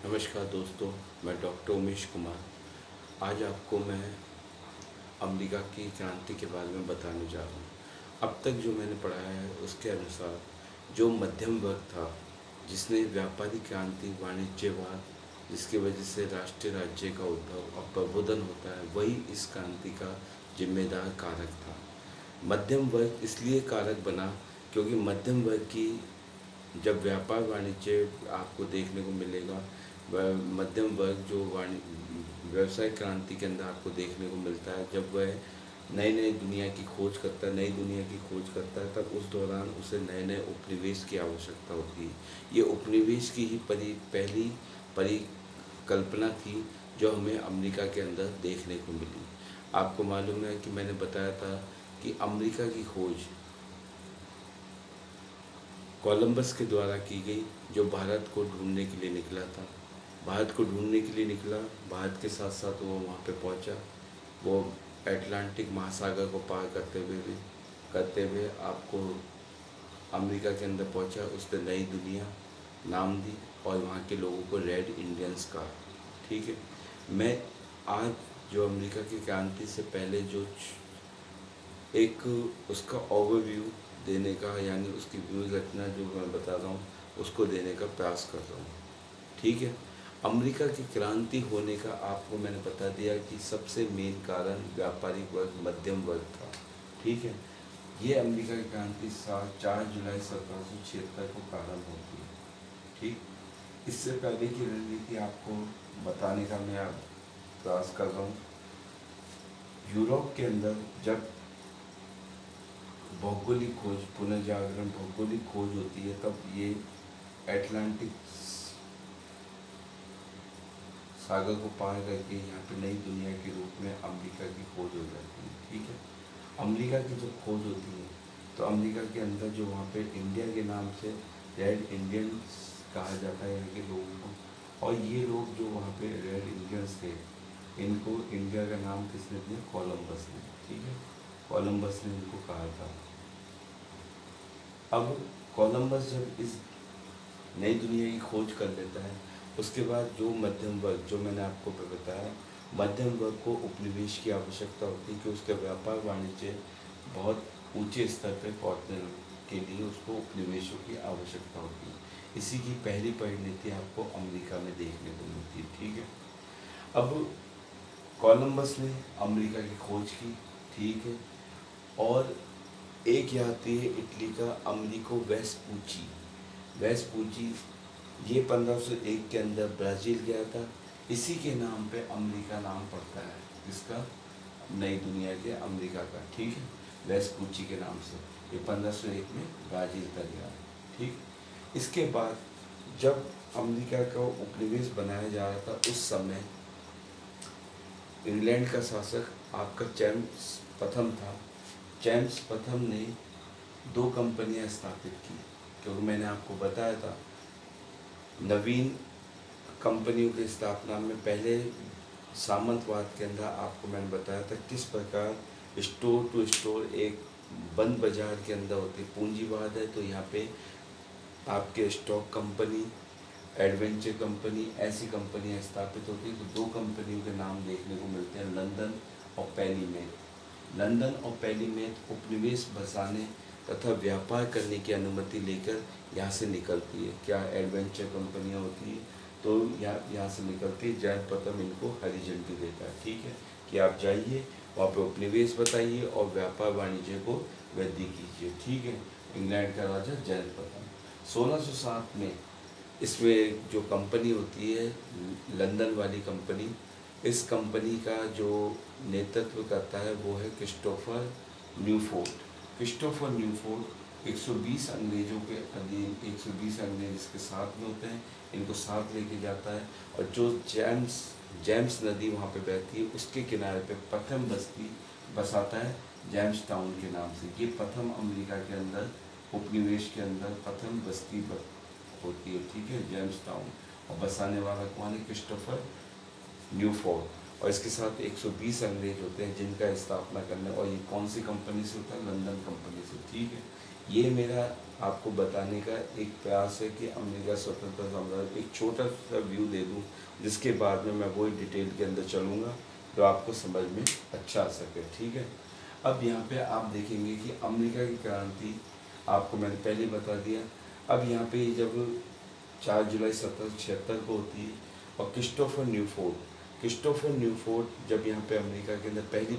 नमस्कार दोस्तों, मैं डॉक्टर उमेश कुमार। आज आपको मैं अमेरिका की क्रांति के बारे में बताने जा रहा हूँ। अब तक जो मैंने पढ़ा है उसके अनुसार जो मध्यम वर्ग था, जिसने व्यापारिक क्रांति, वाणिज्यवाद, जिसकी वजह से राष्ट्रीय राज्य का उद्भव और प्रबोधन होता है, वही इस क्रांति का जिम्मेदार कारक था। मध्यम वर्ग इसलिए कारक बना क्योंकि मध्यम वर्ग की जब व्यापार वाणिज्य आपको देखने को मिलेगा, मध्यम वर्ग जो व्यवसाय क्रांति के अंदर आपको देखने को मिलता है, जब वह नई नई दुनिया की खोज करता है, नई दुनिया की खोज करता है, तब उस दौरान उसे नए नए उपनिवेश की आवश्यकता होती है। ये उपनिवेश की ही पहली परिकल्पना थी जो हमें अमेरिका के अंदर देखने को मिली। आपको मालूम है कि मैंने बताया था कि अमेरिका की खोज कोलंबस के द्वारा की गई, जो भारत को ढूंढने के लिए निकला था। भारत को ढूंढने के लिए निकला, भारत के साथ साथ वो वहाँ पे पहुँचा। वो अटलांटिक महासागर को पार करते हुए आपको अमेरिका के अंदर पहुँचा। उसने नई दुनिया नाम दी और वहाँ के लोगों को रेड इंडियंस कहा। ठीक है, मैं आज जो अमेरिका की क्रांति से पहले जो एक उसका ओवरव्यू देने का, यानी उसकी व्यू रचना जो मैं बता रहा हूँ उसको देने का प्रयास कर रहा हूँ। ठीक है, अमेरिका की क्रांति होने का आपको मैंने बता दिया कि सबसे मेन कारण व्यापारिक वर्ग, मध्यम वर्ग था। ठीक है, ये अमेरिका की क्रांति 4 जुलाई 1776 को प्रारंभ होती है। ठीक, इससे पहले की रणनीति आपको बताने का मैं प्रयास कर रहा हूँ। यूरोप के अंदर जब भौगोलिक खोज, पुनर्जागरण, भौगोलिक खोज होती है, तब ये अटलांटिक सागर को पार करके यहाँ पे नई दुनिया के रूप में अमेरिका की खोज हो जाती है। ठीक है, अमेरिका की जब खोज होती है तो अमेरिका के अंदर जो वहाँ पे इंडिया के नाम से रेड इंडियंस कहा जाता है यहाँ के लोगों को। और ये लोग जो वहाँ पे रेड इंडियंस थे, इनको इंडिया का नाम किसने दिया? कोलंबस ने। ठीक है, कोलंबस ने इनको कहा था। अब कोलंबस जब इस नई दुनिया की खोज कर लेता है, उसके बाद जो मध्यम वर्ग, जो मैंने आपको बताया, मध्यम वर्ग को उपनिवेश की आवश्यकता होती है कि उसका व्यापार वाणिज्य बहुत ऊंचे स्तर पर पहुंचने के लिए उसको उपनिवेशों की आवश्यकता होती है। इसी की पहली परिणति आपको अमेरिका में देखने को मिलती है। ठीक है, अब कोलंबस ने अमेरिका की खोज की। ठीक है, और एक यात्री है इटली का, अमेरिको वेस्पूची। वेस्पूची ये 1501 के अंदर ब्राज़ील गया था। इसी के नाम पे अमेरिका नाम पड़ता है, इसका नई दुनिया के अमेरिका का। ठीक है, वेस्पूची के नाम से ये 1501 में ब्राज़ील का गया। ठीक, इसके बाद जब अमेरिका का उपनिवेश बनाया जा रहा था, उस समय इंग्लैंड का शासक आपका जेम्स प्रथम था। जेम्स प्रथम ने 2 कंपनियां स्थापित की, क्योंकि मैंने आपको बताया था नवीन कंपनियों की स्थापना में पहले सामंतवाद के अंदर आपको मैंने बताया था किस प्रकार स्टोर टू स्टोर एक बंद बाजार के अंदर होती। पूंजीवाद है तो यहाँ पे आपके स्टॉक कंपनी, एडवेंचर कंपनी, ऐसी कंपनियां स्थापित होती है। तो 2 कंपनियों के नाम देखने को मिलते हैं, लंदन और पैलीमेथ। लंदन और पैलीमेथ उपनिवेश बसाने तथा व्यापार करने की अनुमति लेकर यहाँ से निकलती है। क्या एडवेंचर कंपनियाँ होती हैं, तो यहाँ से निकलती है। जैन प्रथम इनको हरी झंडी देता है। ठीक है, कि आप जाइए वहाँ पे उपनिवेश बताइए और व्यापार वाणिज्य को वृद्धि कीजिए। ठीक है, इंग्लैंड का राजा जैन प्रथम 1607 में इसमें जो कंपनी होती है लंदन वाली कंपनी, इस कंपनी का जो नेतृत्व करता है वो है क्रिस्टोफर न्यूफोर्ड। क्रिस्टोफर न्यूफोर्ड 120 अंग्रेजों के अधीन, 120 अंग्रेज इसके साथ में होते हैं, इनको साथ लेके जाता है। और जो जेम्स नदी वहाँ पे बहती है, उसके किनारे पे प्रथम बस्ती बसाता है जेम्स टाउन के नाम से। ये प्रथम अमेरिका के अंदर उपनिवेश के अंदर प्रथम बस्ती होती है। ठीक है, जेम्स टाउन। और बसाने वाला कौन है? क्रिस्टोफर न्यूफोर्ड। और इसके साथ 120 अंग्रेज होते हैं जिनका स्थापना करने, और ये कौन सी कंपनी से होता है? लंदन कंपनी से। ठीक है, ये मेरा आपको बताने का एक प्रयास है कि अमेरिका स्वतंत्रता संग्राम, एक छोटा सा व्यू दे दूं, जिसके बाद में मैं वही डिटेल के अंदर चलूँगा तो आपको समझ में अच्छा आ सके। ठीक है, अब यहाँ पे आप देखेंगे कि अमेरिका की क्रांति आपको मैंने पहले बता दिया। अब यहाँ पे जब 4 जुलाई 1776 को होती है, और क्रिस्टोफर न्यूफोर्ट जब यहाँ पे अमेरिका के अंदर पहली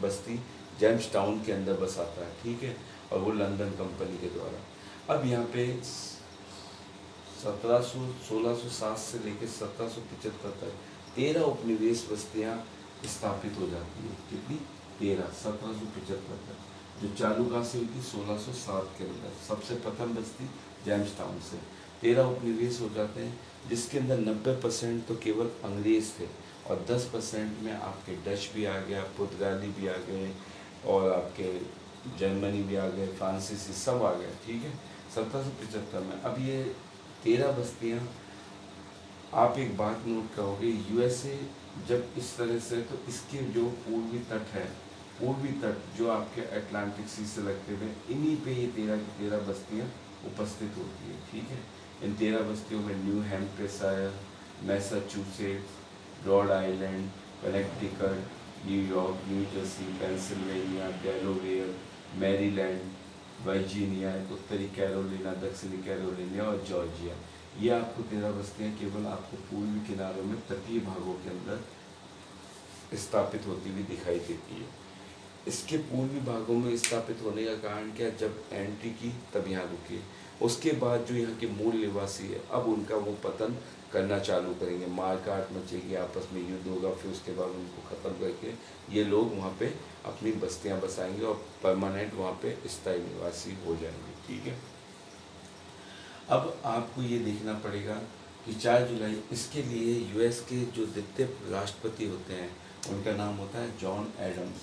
बस्ती जेम्स टाउन के अंदर बसाता है। ठीक है, और वो लंदन कंपनी के द्वारा। अब यहाँ पे 1607 से लेकर 1775 तक 13 उपनिवेश बस्तियाँ स्थापित हो जाती है। कितनी? 13, 1775 तक, जो चालू कहाँ से हुई थी? 1607 के अंदर सबसे प्रथम बस्ती जेम्स टाउन से। 13 उपनिवेश हो जाते हैं, जिसके अंदर 90% तो केवल अंग्रेज थे, और 10% में आपके डच भी आ गया, पुर्तगाली भी आ गए, और आपके जर्मनी भी आ गए, फ्रांसीसी सब आ गए। ठीक है, 1775 में। अब ये 13 बस्तियाँ, आप एक बात नोट करोगे, यूएसए जब इस तरह से, तो इसके जो पूर्वी तट है, पूर्वी तट जो आपके अटलांटिक सी से लगते हुए, इन्हीं पे ये 13 की 13 बस्तियाँ उपस्थित होती है। ठीक है, इन 13 बस्तियों में new Hampshire, Massachusetts, rod island, Connecticut, New York, new Jersey, Pennsylvania, Delaware, Maryland, Virginia, उत्तरी कैरोलिना, दक्षिणी कैरोलिना और जॉर्जिया, ये आपको 13 बस्तियाँ केवल आपको पूर्वी किनारों में तटीय भागों के अंदर स्थापित होती हुई दिखाई देती है। इसके पूर्वी भागों में स्थापित होने का कारण क्या? जब एंट्री की तब यहाँ रुके, उसके बाद जो यहाँ के मूल निवासी है, अब उनका वो पतन करना चालू करेंगे, मारकाट मचेगी, आपस में युद्ध होगा, फिर उसके बाद उनको ख़त्म करके ये लोग वहाँ पे अपनी बस्तियाँ बसाएंगे और परमानेंट वहाँ पे स्थायी निवासी हो जाएंगे। ठीक है, अब आपको ये देखना पड़ेगा कि 4 जुलाई, इसके लिए यूएस के जो द्वितीय राष्ट्रपति होते हैं उनका नाम होता है जॉन एडम्स।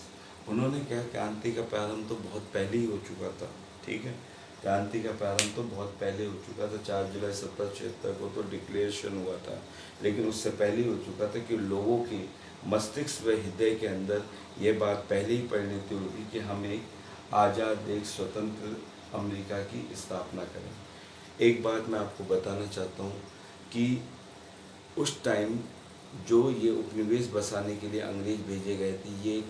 उन्होंने क्या, क्रांति का प्रारंभ तो बहुत पहले ही हो चुका था। ठीक है, क्रांति का प्रारंभ तो बहुत पहले हो चुका था, 4 जुलाई 1776 को तो डिक्लेरेशन हुआ था, लेकिन उससे पहले ही हो चुका था कि लोगों के मस्तिष्क व हृदय के अंदर ये बात पहले ही परिणत हुई थी कि हम एक आज़ाद देश, स्वतंत्र अमेरिका की स्थापना करें। एक बात मैं आपको बताना चाहता हूँ कि उस टाइम जो ये उपनिवेश बसाने के लिए अंग्रेज भेजे गए थे, ये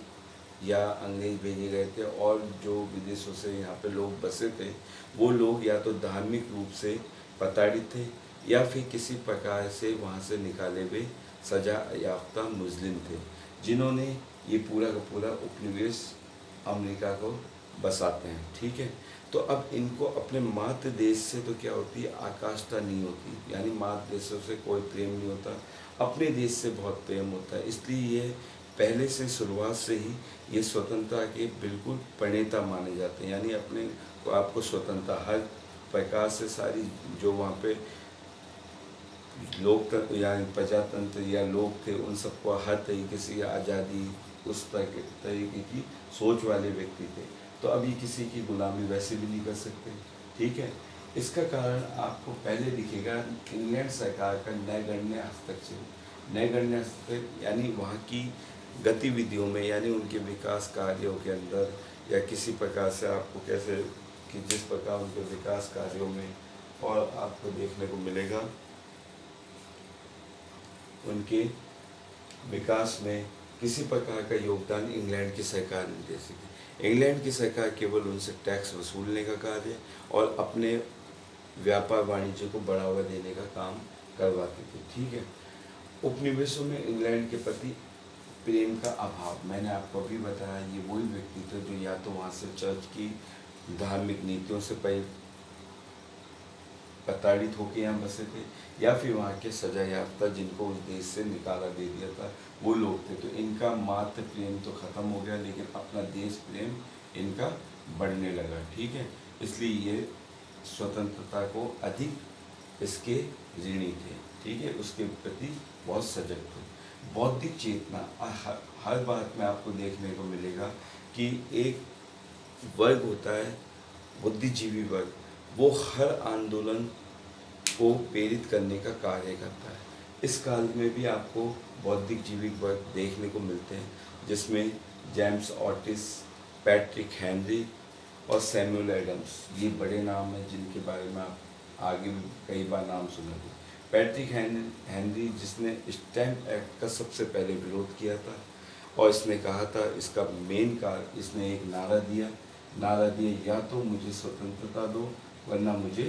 या अंग्रेज भेजे गए थे, और जो विदेशों से यहाँ पे लोग बसे थे, वो लोग या तो धार्मिक रूप से प्रताड़ित थे, या फिर किसी प्रकार से वहाँ से निकाले हुए सजा याफ्ता मुस्लिम थे, जिन्होंने ये पूरा का पूरा उपनिवेश अमेरिका को बसाते हैं। ठीक है, तो अब इनको अपने मातृ देश से तो क्या होती है, आकाष्ठा नहीं होती, यानी मातृ देशों से कोई प्रेम नहीं होता, अपने देश से बहुत प्रेम होता है। इसलिए ये पहले से, शुरुआत से ही ये स्वतंत्रता के बिल्कुल प्रणेता माने जाते हैं, यानी अपने को आपको स्वतंत्रता हर प्रकार से, सारी जो वहाँ पे लोकतंत्र या प्रजातंत्र या लोग थे, उन सबको हर तरीके से आज़ादी, उस तरीके की सोच वाले व्यक्ति थे। तो अभी किसी की गुलामी वैसे भी नहीं कर सकते। ठीक है, इसका कारण आपको पहले दिखेगा इंग्लैंड सरकार का नगण्य हस्तक्षेप। नगण्य हस्तक्षेप यानी वहाँ की गतिविधियों में, यानी उनके विकास कार्यों के अंदर, या किसी प्रकार से आपको कैसे कि जिस प्रकार उनके विकास कार्यों में, और आपको देखने को मिलेगा उनके विकास में किसी प्रकार का योगदान इंग्लैंड की सरकार नहीं दे सकी। इंग्लैंड की सरकार केवल उनसे टैक्स वसूलने का कार्य और अपने व्यापार वाणिज्य को बढ़ावा देने का काम करवाती थी। ठीक है, उपनिवेशों में इंग्लैंड के प्रति प्रेम का अभाव, मैंने आपको अभी बताया, ये वही व्यक्ति थे जो या तो वहाँ से चर्च की धार्मिक नीतियों से प्रताड़ित होकर यहाँ बसे थे, या फिर वहाँ के सजा याफ्ता जिनको उस देश से निकाला दे दिया था, वो लोग थे। तो इनका मातृ प्रेम तो ख़त्म हो गया, लेकिन अपना देश प्रेम इनका बढ़ने लगा। ठीक है, इसलिए ये स्वतंत्रता को अधिक इसके ऋणी थे। ठीक है, उसके प्रति बहुत सजग थे। बौद्धिक चेतना, हर बात में आपको देखने को मिलेगा कि एक वर्ग होता है बुद्धिजीवी वर्ग, वो हर आंदोलन को प्रेरित करने का कार्य करता है। इस काल में भी आपको बौद्धिक जीवी वर्ग देखने को मिलते हैं, जिसमें जेम्स ऑटिस, पैट्रिक हेनरी और सैमुअल एडम्स, ये बड़े नाम हैं जिनके बारे में आप आगे भी कई बार नाम सुनेंगे। पैट्रिक हेनरी जिसने स्टैम्प एक्ट का सबसे पहले विरोध किया था, और इसने कहा था, इसका मेन कारण, इसने एक नारा दिया, या तो मुझे स्वतंत्रता दो वरना मुझे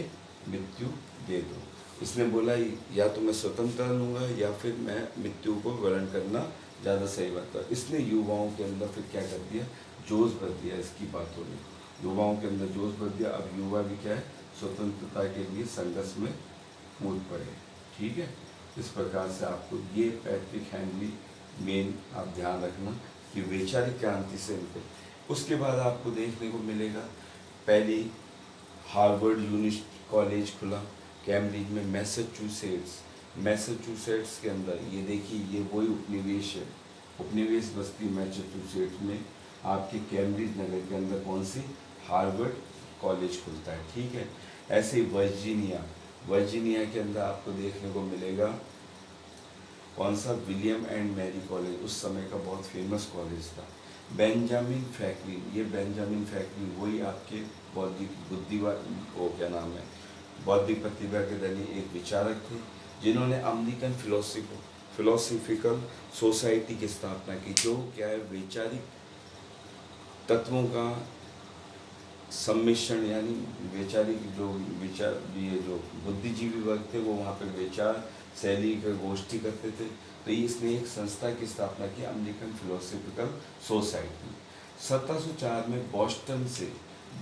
मृत्यु दे दो। इसने बोला या तो मैं स्वतंत्रता लूँगा या फिर मैं मृत्यु को वर्ण करना ज़्यादा सही बात है। इसने युवाओं के अंदर फिर क्या कर दिया, जोश भर दिया इसकी बातों ने, युवाओं के अंदर जोश भर दिया। अब युवा भी क्या है, स्वतंत्रता के लिए संघर्ष में कूद पड़े। ठीक है, इस प्रकार से आपको ये पैट्रिक हेनरी मेन आप ध्यान रखना कि वैचारिक क्रांति से इनके। उसके बाद आपको देखने को मिलेगा पहली हार्वर्ड कॉलेज खुला कैम्ब्रिज में, मैसेच्यूसेट्स के अंदर। ये देखिए, ये वही उपनिवेश है, उपनिवेश बस्ती मैसेच्यूसेट्स में आपके कैम्ब्रिज नगर के अंदर कौन सी, हार्वर्ड कॉलेज खुलता है। ठीक है, ऐसे ही वर्जीनिया के अंदर आपको देखने को मिलेगा कौन सा, विलियम एंड मैरी कॉलेज, उस समय का बहुत फेमस कॉलेज था। बेंजामिन फ्रैंकलिन, ये बेंजामिन फ्रैंकलिन वही आपके बौद्धिक बुद्धिवाद, वो क्या नाम है, बौद्धिक प्रतिभा के धनी एक विचारक थे, जिन्होंने अमेरिकन फिलोसॉफिकल सोसाइटी की स्थापना की, जो क्या है, वैचारिक तत्वों का सम्मिश्रण, यानी वैचारिक जो विचार, ये जो बुद्धिजीवी वर्ग थे वो वहाँ पे विचार शैली की गोष्ठी करते थे। तो इसने एक संस्था की स्थापना की, अमेरिकन फिलोसॉफिकल सोसाइटी। 1704 में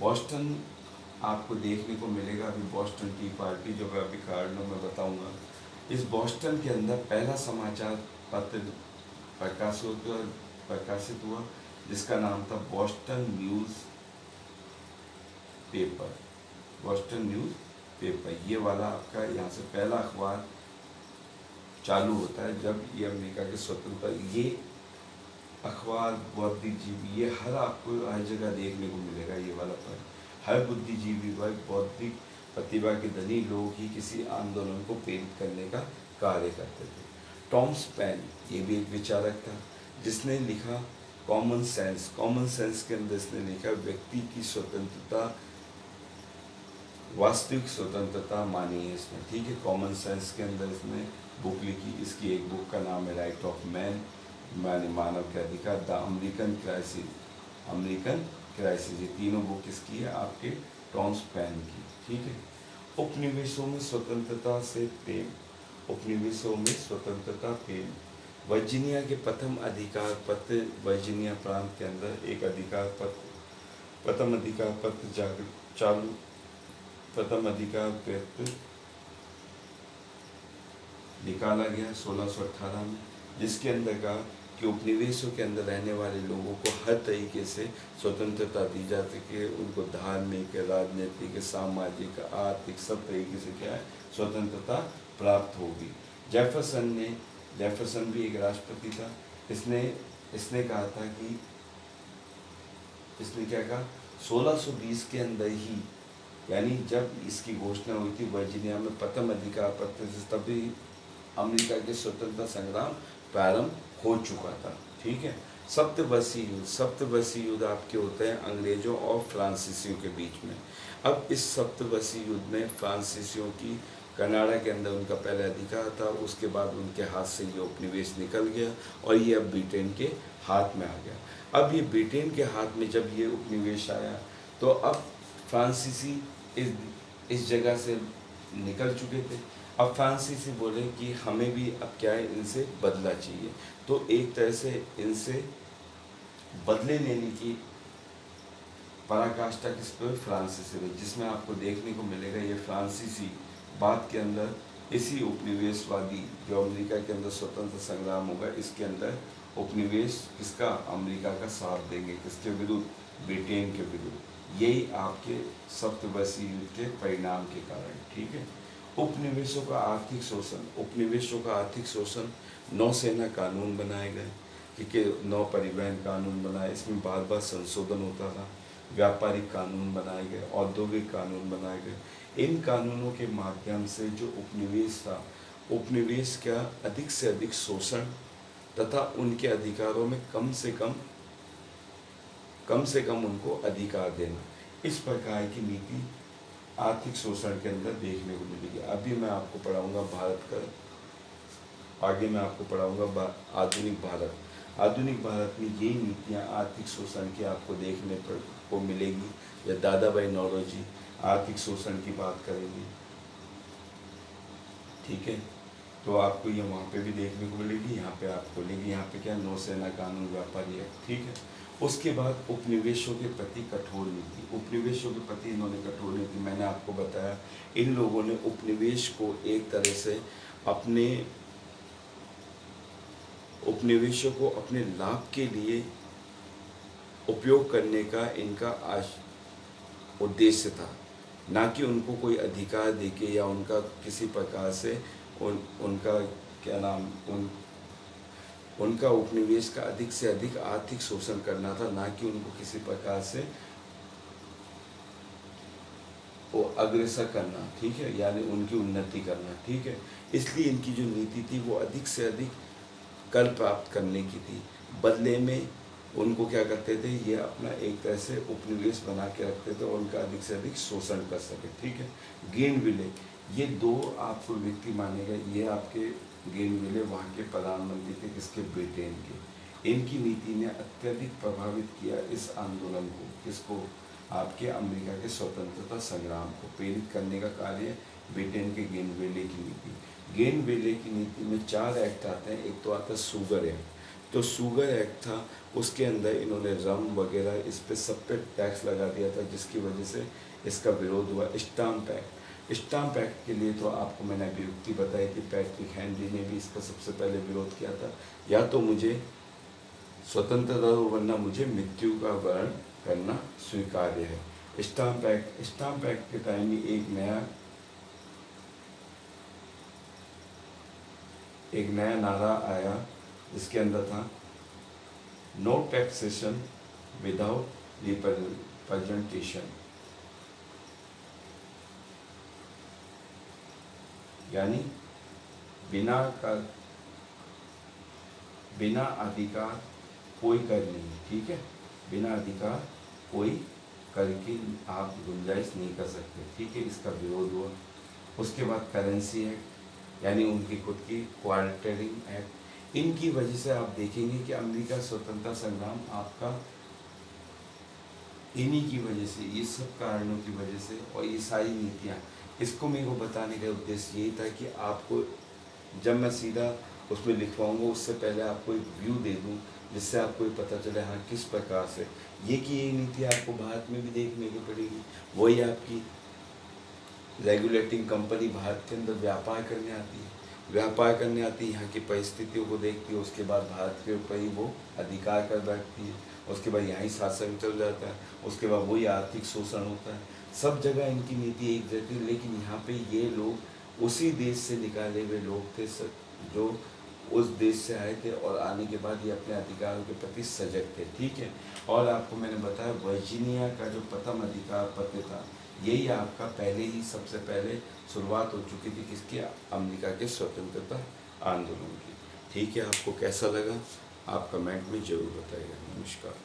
बॉस्टन आपको देखने को मिलेगा, अभी बॉस्टन टी पार्टी जो मैं अभी कारणों में बताऊंगा। इस बॉस्टन के अंदर पहला समाचार पत्र प्रकाशित हुआ जिसका नाम था बॉस्टन न्यूज़ पेपर। ये वाला आपका यहाँ से पहला अखबार चालू होता है जब ये अमेरिका के स्वतंत्रता। ये अखबार बौद्धिक जीवी, ये आपको हर जगह देखने को मिलेगा। ये वाला पर हर बुद्धिजीवी वर्ग, बौद्धिक प्रतिभा के धनी लोग ही किसी आंदोलन को प्रेरित करने का कार्य करते थे। टॉमस पेन, ये भी एक विचारक था, जिसने लिखा कॉमन सेंस के अंदर इसने लिखा व्यक्ति की स्वतंत्रता, वास्तविक स्वतंत्रता मानी है इसने। ठीक है, कॉमन सेंस के अंदर इसने बुक लिखी। इसकी एक बुक का नाम है राइट ऑफ मैन, मानव के अधिकार, द अमेरिकन क्राइसिस। ये तीनों बुक किसकी है, आपके टॉमस पेन की। ठीक है, उपनिवेशों में स्वतंत्रता प्रेम। वर्जीनिया के प्रथम अधिकार पत्र, वर्जीनिया प्रांत के अंदर एक प्रथम अधिकार पत्र निकाला गया 1618 में, जिसके अंदर का कि उपनिवेशों के अंदर रहने वाले लोगों को हर तरीके से स्वतंत्रता दी जा सके, उनको धार्मिक, राजनीतिक, सामाजिक, आर्थिक सब तरीके से क्या है, स्वतंत्रता प्राप्त होगी। जेफरसन भी एक राष्ट्रपति था। इसने कहा था कि, इसने क्या कहा, 1620 के अंदर ही, यानी जब इसकी घोषणा हुई थी वर्जीनिया में प्रथम अधिकार पत्र से, तभी अमेरिका के स्वतंत्रता संग्राम प्रारंभ हो चुका था। ठीक है, सप्तवर्षीय युद्ध आपके होते हैं अंग्रेजों और फ्रांसीसियों के बीच में। अब इस सप्तवर्षीय युद्ध में फ्रांसीसियों की कनाडा के अंदर उनका पहला अधिकार था, उसके बाद उनके हाथ से ये उपनिवेश निकल गया और ये अब ब्रिटेन के हाथ में आ गया। अब ये ब्रिटेन के हाथ में जब ये उपनिवेश आया तो अब फ्रांसीसी इस जगह से निकल चुके थे। अब फ्रांसीसी बोले कि हमें भी अब क्या है, इनसे बदला चाहिए। तो एक तरह से इनसे बदले लेने की पराकाष्ठा किस पर, फ्रांसीसी में, जिसमें आपको देखने को मिलेगा ये फ्रांसीसी बाद के अंदर इसी उपनिवेशवादी जो अमेरिका के अंदर स्वतंत्र संग्राम होगा, इसके अंदर उपनिवेश किसका, अमेरिका का साथ देंगे, किसके विरुद्ध, ब्रिटेन के विरुद्ध। यही आपके सप्तवर्षीय युद्ध के परिणाम के कारण। ठीक है, उपनिवेशों का आर्थिक शोषण, नौसेना कानून बनाए गए, ठीक है, नौ परिवहन कानून बनाए, इसमें बार बार संशोधन होता था। व्यापारिक कानून बनाए गए, औद्योगिक कानून बनाए गए। इन कानूनों के माध्यम से जो उपनिवेश था, उपनिवेश क्या अधिक से अधिक शोषण तथा उनके अधिकारों में कम से कम उनको अधिकार देना। इस प्रकार की नीति आर्थिक शोषण के अंदर देखने को मिलेगी। अभी मैं आपको पढ़ाऊंगा भारत का, आगे मैं आपको पढ़ाऊंगा आधुनिक भारत। आधुनिक भारत में ये नीतियाँ आर्थिक शोषण की आपको देखने को मिलेगी, या दादा भाई नौरोजी आर्थिक शोषण की बात करेंगे, ठीक है। तो आपको ये वहाँ पे भी देखने को मिलेगी, यहाँ पे आपको मिलेगी। यहाँ पे क्या, नौसेना कानून व्यापारी एक्ट, ठीक है। उसके बाद उपनिवेशों के प्रति कठोर नीति। उपनिवेशों के प्रति इन्होंने कठोर नीति, मैंने आपको बताया इन लोगों ने उपनिवेश को एक तरह से अपने उपनिवेशों को अपने लाभ के लिए उपयोग करने का इनका उद्देश्य था, ना कि उनको कोई अधिकार देके या उनका किसी प्रकार से उनका क्या नाम उनका उपनिवेश का अधिक से अधिक आर्थिक शोषण करना था, ना कि उनको किसी प्रकार से वो अग्रसर करना, ठीक है, यानी उनकी उन्नति करना, ठीक है। इसलिए इनकी जो नीति थी वो अधिक से अधिक कर प्राप्त करने की थी। बदले में उनको क्या करते थे, ये अपना एक तरह से उपनिवेश बना के रखते थे और उनका अधिक से अधिक शोषण कर सके, ठीक है। गेनविले, ये दो आपको व्यक्ति माने गए, ये आपके गेनविले वहाँ के प्रधानमंत्री थे, किसके, ब्रिटेन के। इनकी नीति ने अत्यधिक प्रभावित किया इस आंदोलन को, किसको, आपके अमेरिका के स्वतंत्रता संग्राम को प्रेरित करने का कार्य ब्रिटेन के गेनविले की नीति। गेनविले की नीति में 4 एक्ट आते हैं। एक तो आता है शुगर एक्ट, तो शुगर एक्ट था, उसके अंदर इन्होंने रम वगैरह इस पे सब पे टैक्स लगा दिया था, जिसकी वजह से इसका विरोध हुआ। स्टाम्प एक्ट, स्टाम्प एक्ट के लिए तो आपको मैंने अभी युक्ति बताई थी, पैट्रिक हेनरी ने भी इसका सबसे पहले विरोध किया था, या तो मुझे स्वतंत्रता दो वरना मुझे मृत्यु का वर्ण करना स्वीकार्य है। स्टाम्प एक्ट के टाइम में एक नया नारा आया, जिसके अंदर था नो टैक्सेशन विदाउट रिप्रेजेंटेशन, यानी बिना अधिकार कोई कर नहीं, ठीक है, बिना अधिकार कोई कर की आप गुंजाइश नहीं कर सकते, ठीक है, इसका विरोध हुआ। उसके बाद करेंसी एक्ट, यानी उनकी खुद की क्वार्टरिंग एक्ट। इनकी वजह से आप देखेंगे कि अमेरिका स्वतंत्रता संग्राम आपका इन्हीं की वजह से, ये सब कारणों की वजह से, और ये सारी नीतियाँ, इसको मेरे को बताने का उद्देश्य यही था कि आपको जब मैं सीधा उसमें लिखवाऊंगा उससे पहले आपको एक व्यू दे दूं, जिससे आपको ये पता चले हाँ किस प्रकार से ये नीति आपको भारत में भी देखने की पड़ेगी। वही आपकी रेगुलेटिंग कंपनी भारत के अंदर व्यापार करने आती है, यहाँ की परिस्थितियों को देखती है, उसके बाद भारत के ऊपर ही वो अधिकार कर बैठती है, उसके बाद यहाँ ही शासन चल जाता है, उसके बाद वही आर्थिक शोषण होता है। सब जगह इनकी नीति एक जैसी, लेकिन यहाँ पे ये लोग उसी देश से निकाले हुए लोग थे जो उस देश से आए थे, और आने के बाद ये अपने अधिकारों के प्रति सजग थे, ठीक है। और आपको मैंने बताया वर्जीनिया का जो प्रथम अधिकार पत्र था, यही आपका पहले ही सबसे पहले शुरुआत हो चुकी थी किसकी, अमेरिका के स्वतंत्रता आंदोलन की, ठीक है। आपको कैसा लगा आप कमेंट में ज़रूर बताइएगा। नमस्कार।